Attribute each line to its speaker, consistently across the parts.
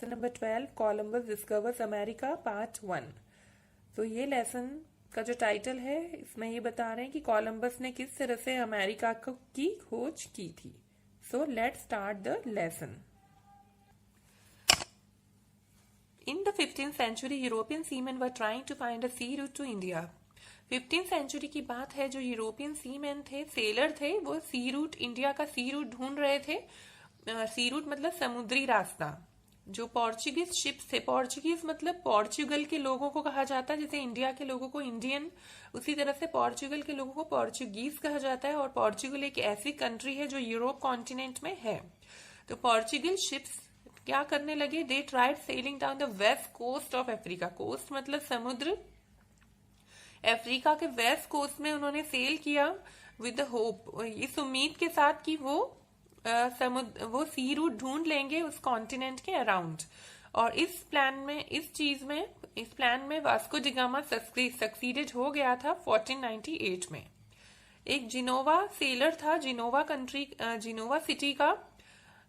Speaker 1: Lesson number 12 Columbus discovers America part 1। तो ये lesson का जो टाइटल है इसमें ये बता रहे हैं कि कोलंबस ने किस तरह से अमेरिका की खोज की थी। So let's start the lesson. In the 15th century, European seamen were trying to find a sea route to India. 15th century की बात है, जो यूरोपियन सीमैन थे, सेलर थे, वो सी रूट, इंडिया का सी रूट ढूंढ रहे थे। सी रूट मतलब समुद्री रास्ता। जो पोर्चुगीज शिप्स थे, पोर्चुगीज मतलब पोर्चुगल के लोगों को कहा जाता है, जैसे इंडिया के लोगों को इंडियन, उसी तरह से पोर्चुगल के लोगों को पोर्चुगीज कहा जाता है। और पोर्चुगल एक ऐसी कंट्री है जो यूरोप कॉन्टिनेंट में है। तो पोर्चुगल शिप्स क्या करने लगे? They tried sailing down the west coast of Africa. Coast मतलब समुद्र। अफ्रीका के वेस्ट कोस्ट में उन्होंने सेल किया विद द होप, इस उम्मीद के साथ कि वो सी रूट ढूंढ लेंगे उस कॉन्टिनेंट के अराउंड। और इस प्लान में वास्को डी गामा सक्सीडेड हो गया था 1498 में। एक जिनोवा सेलर था, जिनोवा सिटी का,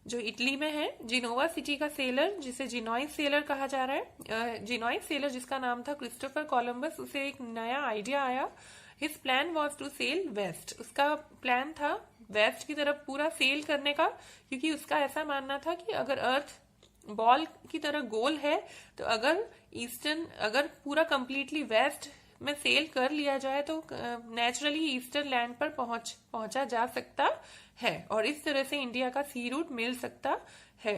Speaker 1: जो इटली में है, जिनोवा सिटी का सेलर, जिसे जिनोइस सेलर कहा जा रहा है। जिनोइस सेलर, जिसका नाम था क्रिस्टोफर कोलंबस, उसे एक नया आइडिया आया। His plan was to sail west. उसका प्लान था वेस्ट की तरफ पूरा सेल करने का, क्योंकि उसका ऐसा मानना था कि अगर अर्थ बॉल की तरह गोल है, तो अगर पूरा कंप्लीटली वेस्ट में सेल कर लिया जाए तो नेचुरली ईस्टर्न लैंड पर पहुंचा जा सकता है, और इस तरह से इंडिया का सी रूट मिल सकता है।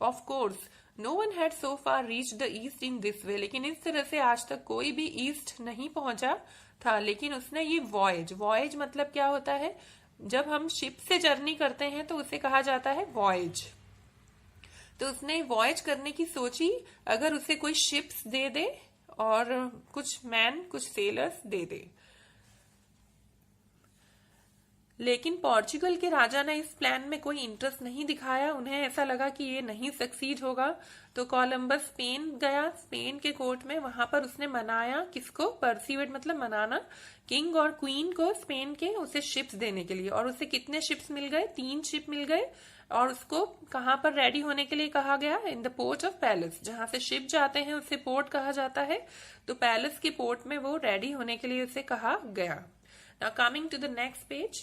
Speaker 1: Of course no one had so far reach the east in this way. लेकिन इस तरह से आज तक कोई भी ईस्ट नहीं पहुंचा था। लेकिन उसने ये वॉयज मतलब क्या होता है? जब हम शिप से जर्नी करते हैं तो उसे कहा जाता है वॉयज। तो उसने वॉयज करने की सोची, अगर उसे कोई शिप्स दे दे और कुछ सेलर्स दे दे। लेकिन पोर्चुगल के राजा ने इस प्लान में कोई इंटरेस्ट नहीं दिखाया। उन्हें ऐसा लगा कि ये नहीं सक्सीड होगा। तो कोलंबस स्पेन गया, स्पेन के कोर्ट में। वहां पर उसने मनाया, किसको? परसिवेट मतलब मनाना, किंग और क्वीन को स्पेन के, उसे शिप्स देने के लिए। और उसे कितने शिप्स मिल गए? 3 शिप मिल गए। और उसको कहां पर रेडी होने के लिए कहा गया? In the port of palace. जहां से शिप जाते हैं उसे पोर्ट कहा जाता है। तो पैलेस के पोर्ट में वो रेडी होने के लिए उसे कहा गया। Now coming to the next page.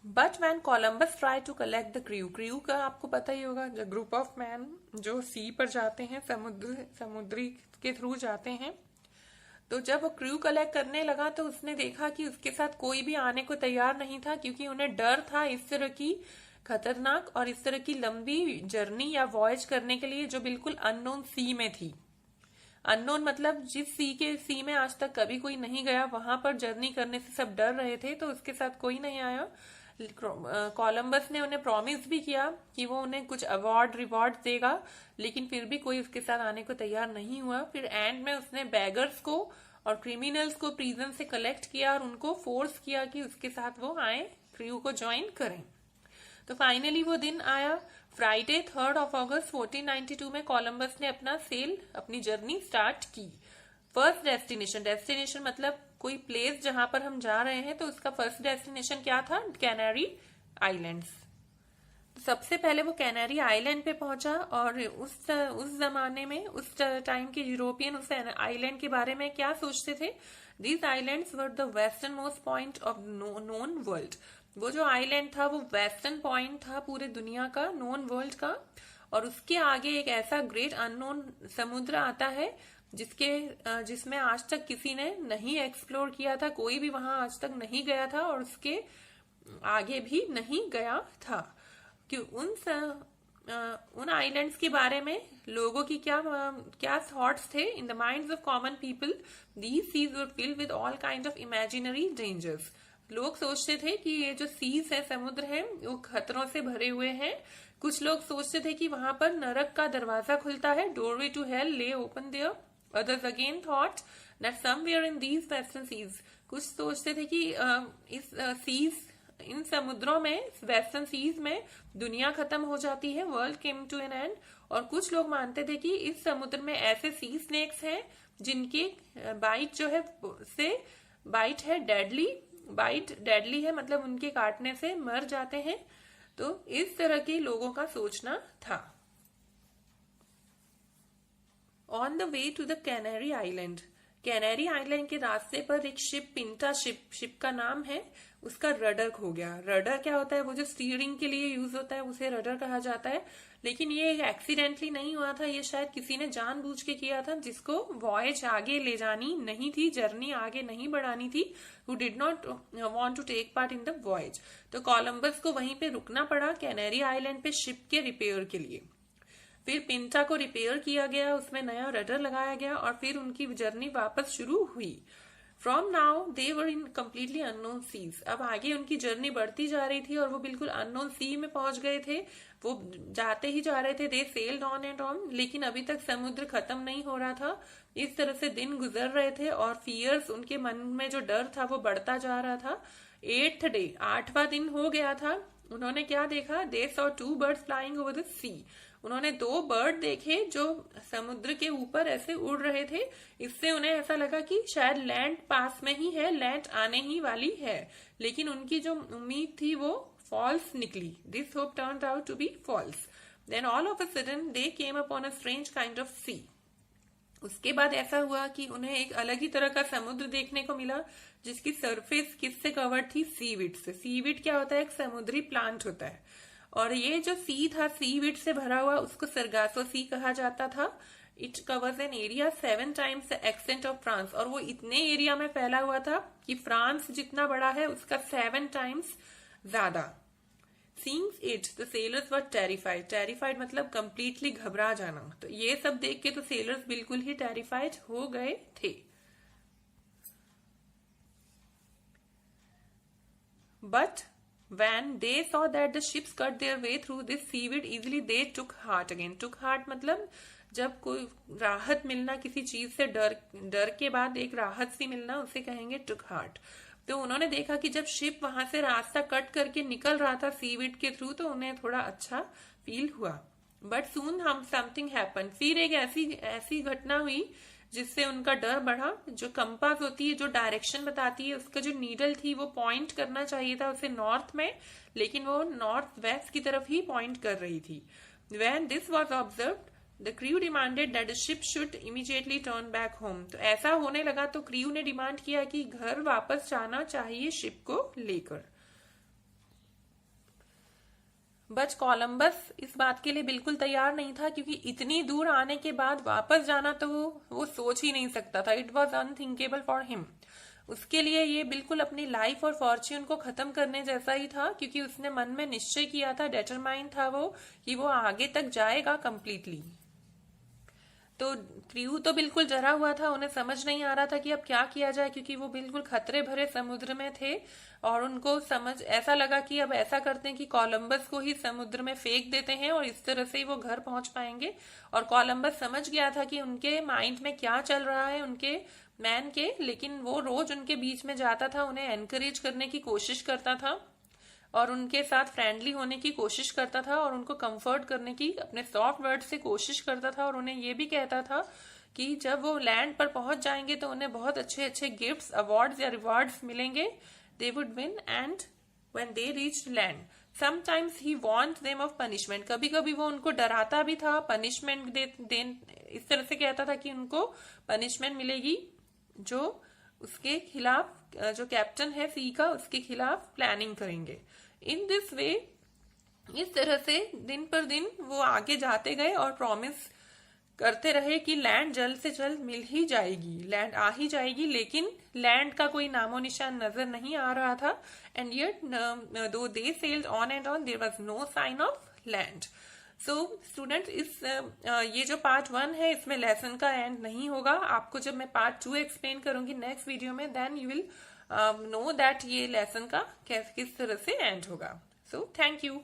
Speaker 1: But when Columbus try to collect the crew का आपको पता ही होगा, जो ग्रुप ऑफ मैन जो सी पर जाते हैं, समुद्री के थ्रू जाते हैं। तो जब वो क्रू कलेक्ट करने लगा तो उसने देखा कि उसके साथ कोई भी आने को तैयार नहीं था, क्योंकि उन्हें डर था इस तरह की खतरनाक और इस तरह की लंबी जर्नी या वॉयज करने के लिए, जो बिल्कुल अननोन सी में थी। अननोन मतलब जिस सी में आज तक कभी कोई नहीं गया, वहां पर जर्नी करने से सब डर रहे थे। तो उसके साथ कोई नहीं आया। कोलंबस ने उन्हें प्रॉमिस भी किया कि वो उन्हें कुछ रिवॉर्ड देगा, लेकिन फिर भी कोई उसके साथ आने को तैयार नहीं हुआ। फिर एंड में उसने बैगर्स को और क्रिमिनल्स को प्रिजन से कलेक्ट किया और उनको फोर्स किया कि उसके साथ वो आए, क्रू को ज्वाइन करें। तो फाइनली वो दिन आया। फ्राइडे 3 अगस्त 1492 में कोलंबस ने अपनी जर्नी स्टार्ट की। फर्स्ट डेस्टिनेशन मतलब कोई प्लेस जहां पर हम जा रहे हैं, तो उसका फर्स्ट डेस्टिनेशन क्या था? Canary islands. तो सबसे पहले वो कैनरी आइलैंड पे पहुंचा। और उस जमाने में, उस टाइम के यूरोपियन उस आइलैंड के बारे में क्या सोचते थे? These islands were the western most point of known world. वो जो आइलैंड था वो वेस्टर्न पॉइंट था पूरे दुनिया का, नोन वर्ल्ड का। और उसके आगे एक ऐसा ग्रेट अननोन समुद्र आता है जिसमें आज तक किसी ने नहीं एक्सप्लोर किया था, कोई भी वहां आज तक नहीं गया था और उसके आगे भी नहीं गया था। कि उन आइलैंड्स के बारे में लोगों की क्या थॉट्स थे? In the minds of common people these seas were filled with all kind of imaginary dangers. लोग सोचते थे कि ये जो सीज है, समुद्र है, वो खतरों से भरे हुए हैं। कुछ लोग सोचते थे कि वहां पर नरक का दरवाजा खुलता है, डोरवे टू हेल ले open there. Others again thought that somewhere in these western seas, कुछ सोचते थे कि इन समुद्रों में, वेस्टर्न सीज में दुनिया खत्म हो जाती है, world came to an end. और कुछ लोग मानते थे कि इस समुद्र में ऐसे सी स्नेक्स हैं जिनकी बाइट जो है डेडली है, मतलब उनके काटने से मर जाते हैं। तो इस तरह के लोगों का सोचना था। On the way to the Canary Island, Canary Island के रास्ते पर एक शिप, पिंटा शिप का नाम है, उसका रडर खो गया। रडर क्या होता है? वो जो स्टीयरिंग के लिए यूज होता है उसे रडर कहा जाता है। लेकिन ये एक्सीडेंटली नहीं हुआ था, ये शायद किसी ने जानबूझ के किया था, जिसको वॉयज आगे ले जानी नहीं थी, जर्नी आगे नहीं बढ़ानी थी, who did not want to take part in the voyage. तो कोलंबस को वहीं पे रुकना पड़ा कैनरी आइलैंड पे शिप के रिपेयर के लिए। फिर पिंटा को रिपेयर किया गया, उसमें नया रडर लगाया गया और फिर उनकी जर्नी वापस शुरू हुई। From now they were in completely unknown seas. अब आगे उनकी जर्नी बढ़ती जा रही थी और वो बिल्कुल अननोन सी में पहुंच गए थे। वो जाते ही जा रहे थे, दे सेल्ड ऑन एंड ऑन, लेकिन अभी तक समुद्र खत्म नहीं हो रहा था। इस तरह से दिन गुजर रहे थे और फियर्स, उनके मन में जो डर था वो बढ़ता जा रहा था। 8th डे, 8वां दिन हो गया था। उन्होंने क्या देखा? They saw 2 birds flying over the sea. उन्होंने 2 बर्ड देखे जो समुद्र के ऊपर ऐसे उड़ रहे थे। इससे उन्हें ऐसा लगा कि शायद लैंड पास में ही है, लैंड आने ही वाली है। लेकिन उनकी जो उम्मीद थी वो फॉल्स निकली। This hope turned out to be false. Then all of a sudden they came upon a strange kind of sea. उसके बाद ऐसा हुआ कि उन्हें एक अलग ही तरह का समुद्र देखने को मिला, जिसकी सरफेस किससे कवर्ड थी? सीवीड से। सीवीड क्या होता है? एक समुद्री प्लांट होता है। और ये जो सी था, सीवीड से भरा हुआ, उसको सरगासो सी कहा जाता था। It covers an area 7 times the extent of France. और वो इतने एरिया में फैला हुआ था कि फ्रांस जितना बड़ा है उसका 7 times ज्यादा। Seeing it the sellers were terrified. Terrified मतलब कंप्लीटली घबरा जाना। तो ये सब देख के तो सेलर्स बिल्कुल ही टेरिफाइड हो गए थे। But when they saw that the ships cut their way through this seaweed easily, they took heart again. took heart मतलब जब कोई राहत मिलना, किसी चीज से डर के बाद एक राहत सी मिलना, उसे कहेंगे took heart। तो उन्होंने देखा कि जब शिप वहां से रास्ता कट करके निकल रहा था सीवीड के थ्रू, तो उन्हें थोड़ा अच्छा फील हुआ। बट सून हम समथिंग हैपन। फिर एक ऐसी घटना हुई जिससे उनका डर बढ़ा। जो कंपास होती है, जो डायरेक्शन बताती है, उसका जो नीडल थी वो पॉइंट करना चाहिए था उसे नॉर्थ में, लेकिन वो नॉर्थ वेस्ट की तरफ ही पॉइंट कर रही थी। When this was observed the crew demanded that the ship should immediately turn back home. तो ऐसा होने लगा तो क्रू ने डिमांड किया कि घर वापस जाना चाहिए शिप को लेकर। बट कोलंबस इस बात के लिए बिल्कुल तैयार नहीं था, क्योंकि इतनी दूर आने के बाद वापस जाना तो वो सोच ही नहीं सकता था। It was unthinkable for him. उसके लिए ये बिल्कुल अपनी लाइफ और फॉर्च्यून को खत्म करने जैसा ही था, क्योंकि उसने मन में निश्चय किया था, डिटरमाइन था वो, कि वो आगे तक जाएगा कंप्लीटली। तो क्रू तो बिल्कुल डरा हुआ था, उन्हें समझ नहीं आ रहा था कि अब क्या किया जाए, क्योंकि वो बिल्कुल खतरे भरे समुद्र में थे। और उनको ऐसा लगा कि अब ऐसा करते हैं कि कोलंबस को ही समुद्र में फेंक देते हैं और इस तरह से ही वो घर पहुंच पाएंगे। और कोलंबस समझ गया था कि उनके माइंड में क्या चल रहा है उनके मैन के, लेकिन वो रोज उनके बीच में जाता था, उन्हें एनकरेज करने की कोशिश करता था और उनके साथ फ्रेंडली होने की कोशिश करता था और उनको कंफर्ट करने की अपने सॉफ्ट वर्ड से कोशिश करता था। और उन्हें ये भी कहता था कि जब वो लैंड पर पहुंच जाएंगे तो उन्हें बहुत अच्छे अच्छे गिफ्ट्स, अवार्ड्स या रिवार्ड्स मिलेंगे। They would win and when they reached land sometimes he want them of punishment. कभी कभी वो उनको डराता भी था, पनिशमेंट इस तरह से कहता था कि उनको पनिशमेंट मिलेगी जो उसके खिलाफ, जो कैप्टन है सी का, उसके खिलाफ प्लानिंग करेंगे। इन दिस वे, इस तरह से दिन पर दिन वो आगे जाते गए और प्रॉमिस करते रहे कि लैंड जल्द से जल्द मिल ही जाएगी, लैंड आ ही जाएगी। लेकिन लैंड का कोई नामो निशान नजर नहीं आ रहा था। And yet though they sailed on and on, there was no sign of land. So students, ये जो पार्ट 1 है, इसमें लेसन का एंड नहीं होगा। आपको जब मैं पार्ट 2 एक्सप्लेन करूंगी नेक्स्ट वीडियो में, then you will know that ये लेसन का किस तरह से एंड होगा। So thank you.